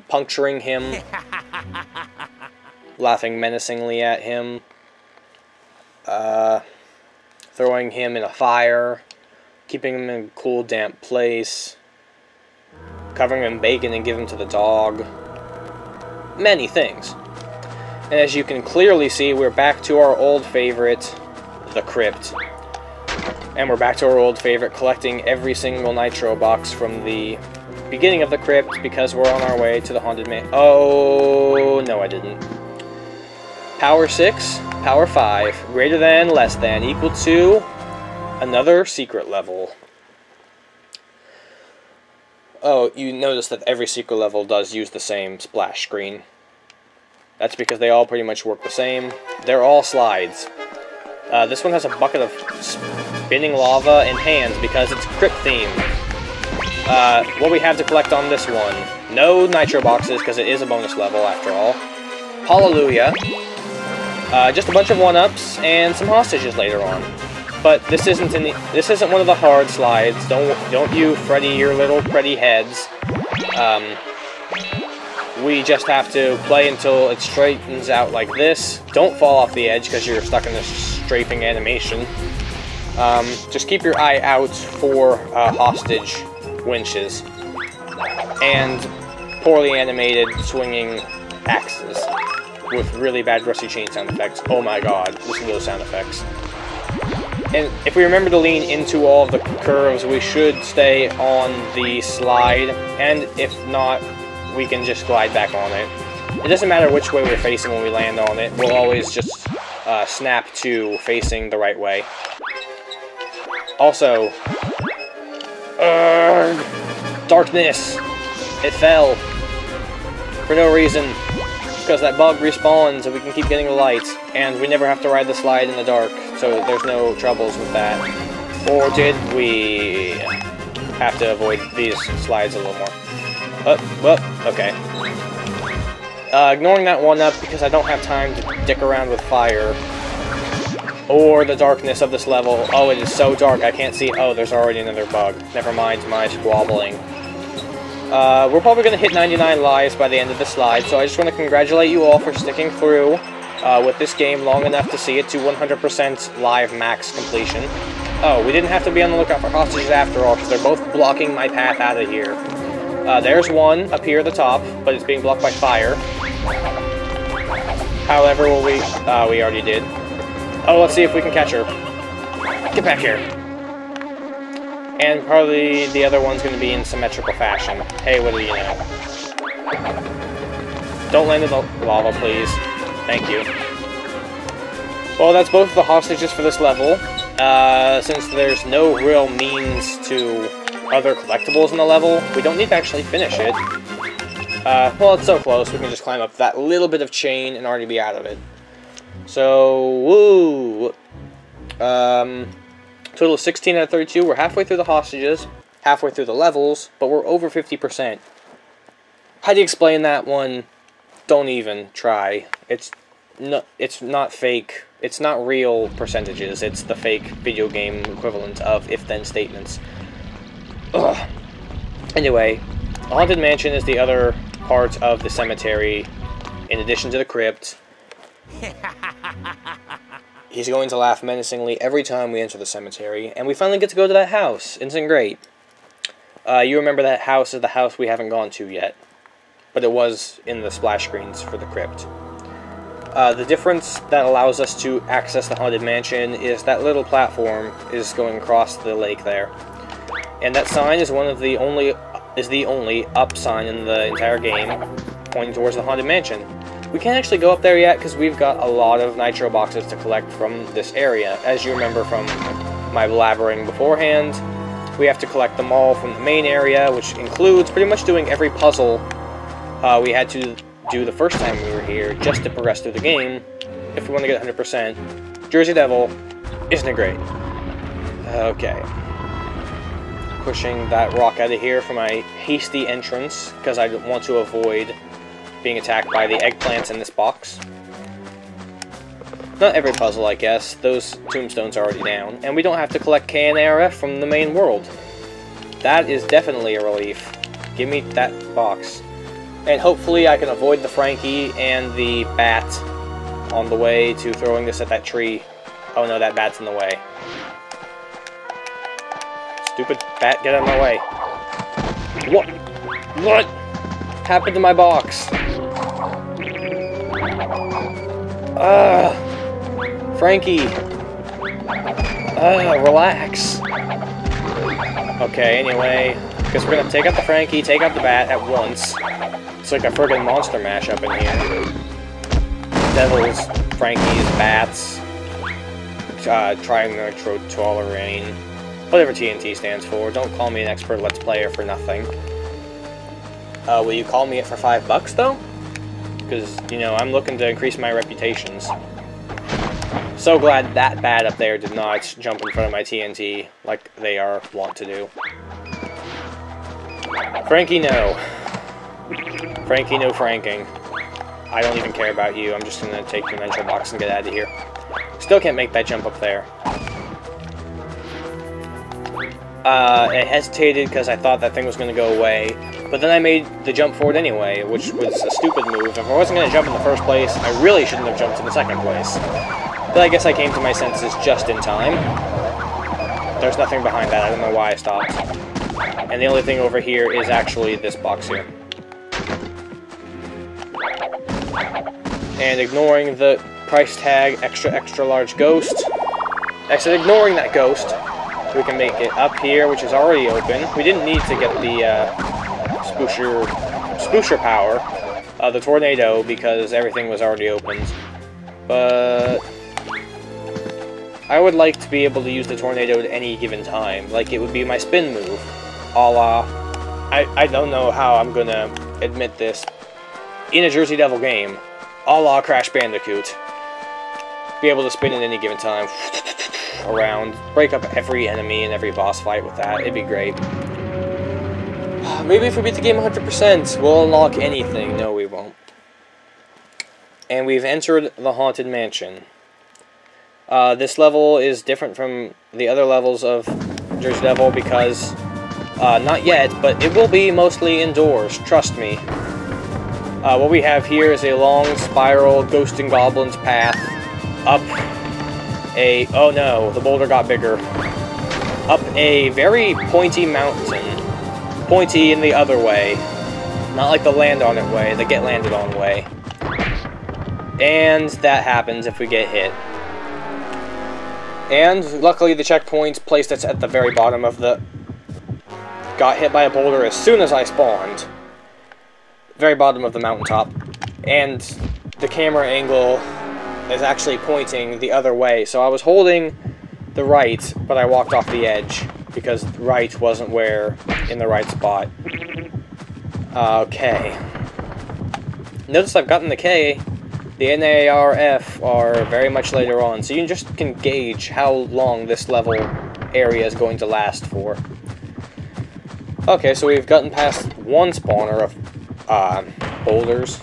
puncturing him, laughing menacingly at him, throwing him in a fire, keeping him in a cool, damp place, covering him in bacon and giving him to the dog. Many things. And as you can clearly see, we're back to our old favorite, the crypt. And we're back to our old favorite, collecting every single nitro box from the beginning of the crypt, because we're on our way to the haunted man. Oh, no I didn't. Power 6, power 5, greater than, less than, equal to another secret level. Oh, you notice that every secret level does use the same splash screen. That's because they all pretty much work the same. They're all slides. This one has a bucket of spinning lava and hands because it's crypt themed. What we have to collect on this one: no nitro boxes because it is a bonus level after all. Hallelujah. Just a bunch of 1-ups and some hostages later on. But this isn't one of the hard slides. Don't you Freddy your little Freddy heads. We just have to play until it straightens out like this. Don't fall off the edge because you're stuck in this strafing animation. Just keep your eye out for hostage winches and poorly animated swinging axes with really bad rusty chain sound effects. Oh my god, listen to those sound effects. And if we remember to lean into all of the curves, we should stay on the slide, and if not, we can just glide back on it. It doesn't matter which way we're facing when we land on it, we'll always just snap to facing the right way. Also, darkness! It fell. For no reason. Because that bug respawns and we can keep getting the lights, and we never have to ride the slide in the dark, so there's no troubles with that. Or did we have to avoid these slides a little more? Well, okay. Ignoring that 1-up because I don't have time to dick around with fire. Or the darkness of this level. Oh, it is so dark I can't see. Oh, there's already another bug. Never mind my squabbling. We're probably going to hit 99 lives by the end of the slide, so I just want to congratulate you all for sticking through with this game long enough to see it to 100% live max completion. Oh, we didn't have to be on the lookout for hostages after all, because they're both blocking my path out of here. There's one up here at the top, but it's being blocked by fire. However, we already did. Oh, let's see if we can catch her. Get back here. And probably the other one's going to be in symmetrical fashion. Hey, what do you know? Don't land in the lava, please. Thank you. Well, that's both the hostages for this level. Since there's no real means to other collectibles in the level, we don't need to actually finish it. Well, it's so close, we can just climb up that little bit of chain and already be out of it. So, woo! Total of 16 out of 32. We're halfway through the hostages, halfway through the levels, but we're over 50%. How do you explain that one? Don't even try. It's not fake. It's not real percentages. It's the fake video game equivalent of if-then statements. Ugh. Anyway, the Haunted Mansion is the other part of the cemetery, in addition to the crypt. He's going to laugh menacingly every time we enter the cemetery, and we finally get to go to that house. Isn't it great? You remember that house is the house we haven't gone to yet, but it was in the splash screens for the crypt. The difference that allows us to access the Haunted Mansion is that little platform is going across the lake there. And that sign is the only up sign in the entire game, pointing towards the Haunted Mansion. We can't actually go up there yet because we've got a lot of nitro boxes to collect from this area. As you remember from my blabbering beforehand, we have to collect them all from the main area, which includes pretty much doing every puzzle we had to do the first time we were here, just to progress through the game, if we want to get 100%. Jersey Devil, isn't it great? Okay. Pushing that rock out of here for my hasty entrance, because I want to avoid being attacked by the eggplants in this box. Not every puzzle, I guess. Those tombstones are already down, and we don't have to collect K and ARF from the main world. That is definitely a relief. Give me that box. And hopefully I can avoid the Frankie and the bat on the way to throwing this at that tree. Oh no, that bat's in the way. Stupid bat, get out of my way. What? What happened to my box? Frankie. Relax. Okay, anyway, because we're gonna take out the Frankie, take out the bat at once. It's like a friggin' monster mashup in here. Devils, Frankies, bats, Trimetro-Tolerane, whatever TNT stands for. Don't call me an expert Let's Player for nothing. Will you call me it for $5 though? Because, you know, I'm looking to increase my reputations. So glad that bat up there did not jump in front of my TNT like they are wont to do. Frankie, no. Frankie, no franking. I don't even care about you. I'm just gonna take your mental box and get out of here. Still can't make that jump up there. I hesitated because I thought that thing was gonna go away, but then I made the jump forward anyway, which was a stupid move. If I wasn't gonna jump in the first place, I really shouldn't have jumped in the second place. But I guess I came to my senses just in time. There's nothing behind that. I don't know why I stopped. And the only thing over here is actually this box here. And ignoring the price tag extra large ghost. Actually, ignoring that ghost, we can make it up here, which is already open. We didn't need to get the spoosher power, the tornado, because everything was already opened. But I would like to be able to use the tornado at any given time. Like, it would be my spin move. A la, I don't know how I'm gonna admit this. In a Jersey Devil game, a la Crash Bandicoot. Be able to spin at any given time. Around. Break up every enemy and every boss fight with that. It'd be great. Maybe if we beat the game 100%, we'll unlock anything. No, we won't. And we've entered the Haunted Mansion. This level is different from the other levels of Jersey Devil because, not yet, but it will be mostly indoors, trust me. What we have here is a long spiral Ghost and Goblins path up a... oh no, the boulder got bigger. Up a very pointy mountain. Pointy in the other way. Not like the land on it way, the get landed on way. And that happens if we get hit. And luckily the checkpoint placed us at the very bottom of the... got hit by a boulder as soon as I spawned. Very bottom of the mountaintop. And the camera angle is actually pointing the other way. So I was holding the right, but I walked off the edge because right wasn't in the right spot. Okay. Notice I've gotten the K. The NARF are very much later on, so you just can gauge how long this level area is going to last for. Okay, so we've gotten past one spawner of boulders.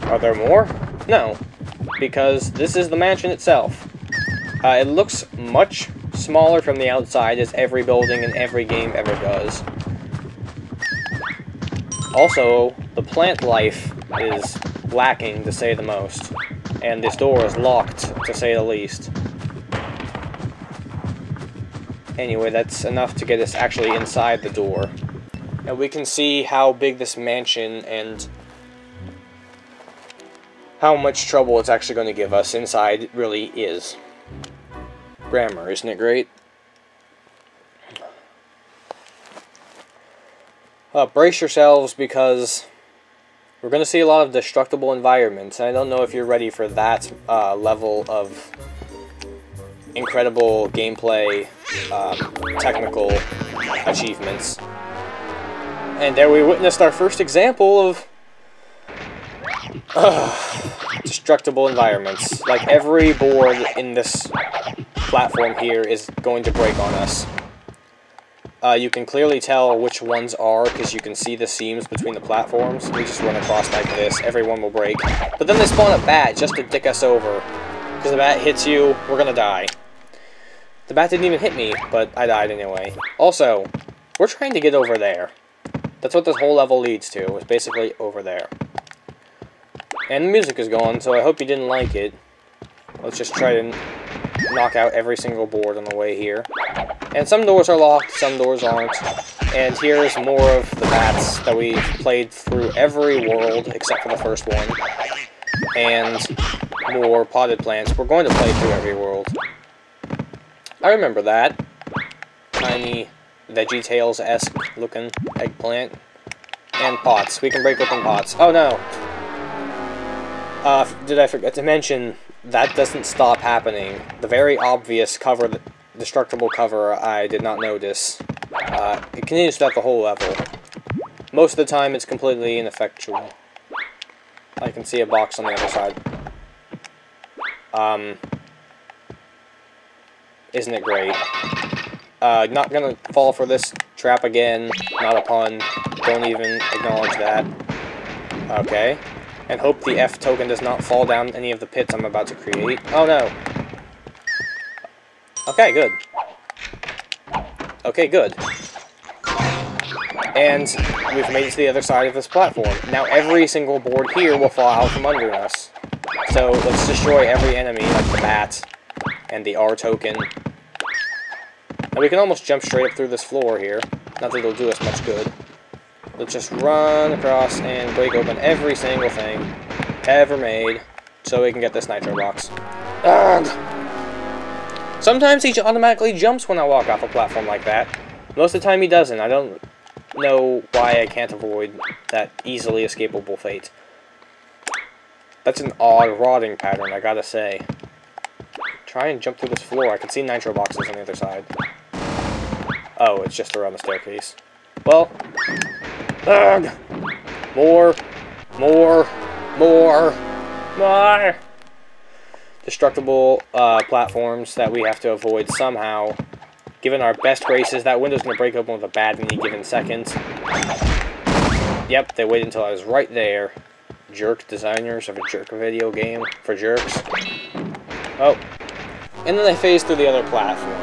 Are there more? No, because this is the mansion itself. It looks much smaller from the outside, as every building in every game ever does. Also, the plant life is lacking, to say the most. And this door is locked, to say the least. Anyway, that's enough to get us actually inside the door. And we can see how big this mansion and how much trouble it's actually going to give us inside really is. Grammar, isn't it great? Brace yourselves, because we're going to see a lot of destructible environments. I don't know if you're ready for that level of incredible gameplay, technical achievements. And there we witnessed our first example of destructible environments. Like, every board in this platform here is going to break on us. You can clearly tell which ones are, because you can see the seams between the platforms. We just run across like this, every one will break. But then they spawn a bat just to dick us over. Because the bat hits you, we're gonna die. The bat didn't even hit me, but I died anyway. Also, we're trying to get over there. That's what this whole level leads to. It's basically over there. And the music is gone, so I hope you didn't like it. Let's just try to knock out every single board on the way here. And some doors are locked, some doors aren't. And here's more of the bats that we played through every world except for the first one. And more potted plants. We're going to play through every world. I remember that. Tiny VeggieTales-esque looking eggplant. And pots. We can break open pots. Oh no! Did I forget to mention, that doesn't stop happening. The very obvious cover, the destructible cover, I did not notice. It continues throughout the whole level. Most of the time it's completely ineffectual. I can see a box on the other side. Isn't it great? Not gonna fall for this trap again. Not a pun. Don't even acknowledge that. Okay. And hope the F token does not fall down any of the pits I'm about to create. Oh no. Okay, good. Okay, good. And we've made it to the other side of this platform. Now every single board here will fall out from under us. So let's destroy every enemy, like the bat and the R token. And we can almost jump straight up through this floor here. Not that it'll do us much good. Let's just run across and break open every single thing ever made so we can get this nitro box. Ugh. Sometimes he automatically jumps when I walk off a platform like that. Most of the time he doesn't. I don't know why I can't avoid that easily escapable fate. That's an odd rotting pattern, I gotta say. Try and jump through this floor. I can see nitro boxes on the other side. Oh, it's just around the staircase. Well, ugh! More. Destructible platforms that we have to avoid somehow. Given our best graces, that window's going to break open with a bat any given second. Yep, they waited until I was right there. Jerk designers of a jerk video game for jerks. Oh. And then they phased through the other platform.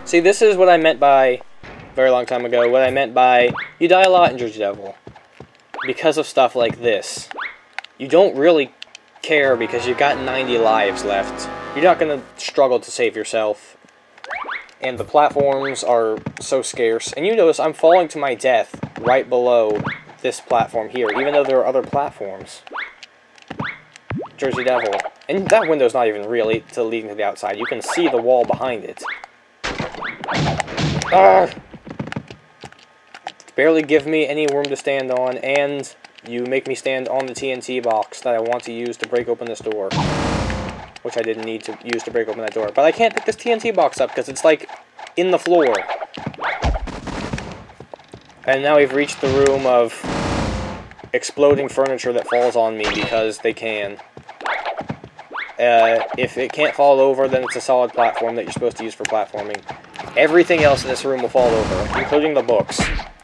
See, this is what I meant by, a very long time ago, what I meant by, you die a lot in Jersey Devil. Because of stuff like this. You don't really care because you've got 90 lives left. You're not going to struggle to save yourself. And the platforms are so scarce. And you notice I'm falling to my death right below this platform here, even though there are other platforms. Jersey Devil. And that window's not even really leading to the outside. You can see the wall behind it. Barely give me any room to stand on, and you make me stand on the TNT box that I want to use to break open this door. Which I didn't need to use to break open that door. But I can't pick this TNT box up because it's, like, in the floor. And now we've reached the room of exploding furniture that falls on me because they can. If it can't fall over, then it's a solid platform that you're supposed to use for platforming. Everything else in this room will fall over, including the books,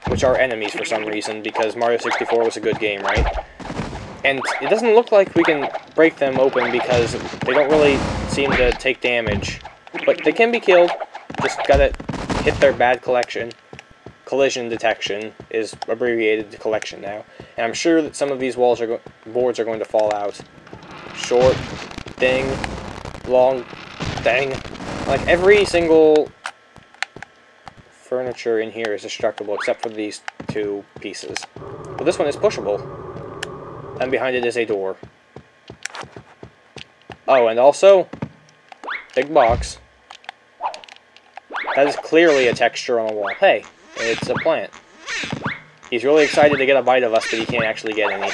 which are enemies for some reason, because Mario 64 was a good game, right? And it doesn't look like we can break them open because they don't really seem to take damage. But they can be killed. Just gotta hit their bad collection. Collision detection is abbreviated to collection now. And I'm sure that some of these boards are going to fall out. Short thing, long thing. Like every single furniture in here is destructible except for these two pieces. But this one is pushable. And behind it is a door. Oh, and also, big box. That is clearly a texture on a wall. Hey, it's a plant. He's really excited to get a bite of us, but he can't actually get any.